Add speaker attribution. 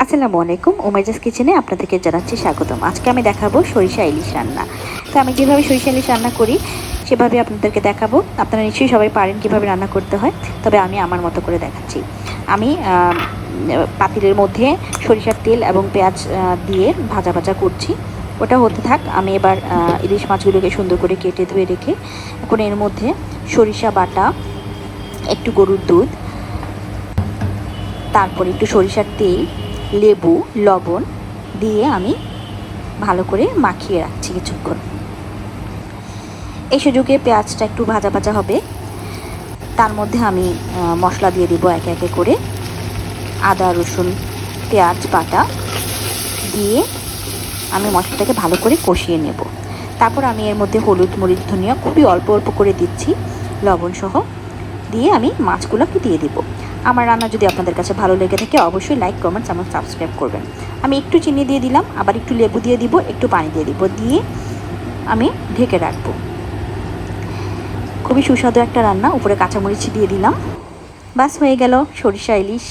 Speaker 1: আসসালামু আলাইকুম, উমেজাস কিচেনে আপনাদেরকে জানাচ্ছি স্বাগতম। আজকে আমি দেখাবো সরিষা ইলিশ রান্না। তো আমি যেভাবে সরিষা ইলিশ রান্না করি সেভাবে আপনাদেরকে দেখাবো। আপনারা নিশ্চয়ই সবাই পারেন কীভাবে রান্না করতে হয়, তবে আমি আমার মতো করে দেখাচ্ছি। আমি পাতিলের মধ্যে সরিষার তেল এবং পেঁয়াজ দিয়ে ভাজা ভাজা করছি। ওটা হতে থাক। আমি এবার ইলিশ মাছগুলোকে সুন্দর করে কেটে ধুয়ে রেখে এখন এর মধ্যে সরিষা বাটা, একটু গরুর দুধ, তারপর একটু সরিষার তেল, লেবু, লবণ দিয়ে আমি ভালো করে মাখিয়ে রাখছি কিছুক্ষণ। এই সুযোগে পেঁয়াজটা একটু ভাজা ভাজা হবে, তার মধ্যে আমি মশলা দিয়ে দেবো একে একে করে। আদা, রসুন, পেঁয়াজ বাটা দিয়ে আমি মশলাটাকে ভালো করে কষিয়ে নেব। তারপর আমি এর মধ্যে হলুদ, মরিচ, ধনিয়া খুবই অল্প অল্প করে দিচ্ছি, লবণ সহ দিয়ে আমি মাছগুলোকে দিয়ে দেবো। আমার রান্না যদি আপনাদের কাছে ভালো লেগে থাকে অবশ্যই লাইক, কমেন্টস এবং সাবস্ক্রাইব করবেন। আমি একটু চিনি দিয়ে দিলাম, আবার একটু লেবু দিয়ে দিব, একটু পানি দিয়ে দিব, দিয়ে আমি ঢেকে রাখবো। খুবই সুস্বাদু একটা রান্না। উপরে কাঁচামরিচ দিয়ে দিলাম, বাস হয়ে গেল সরিষা ইলিশ।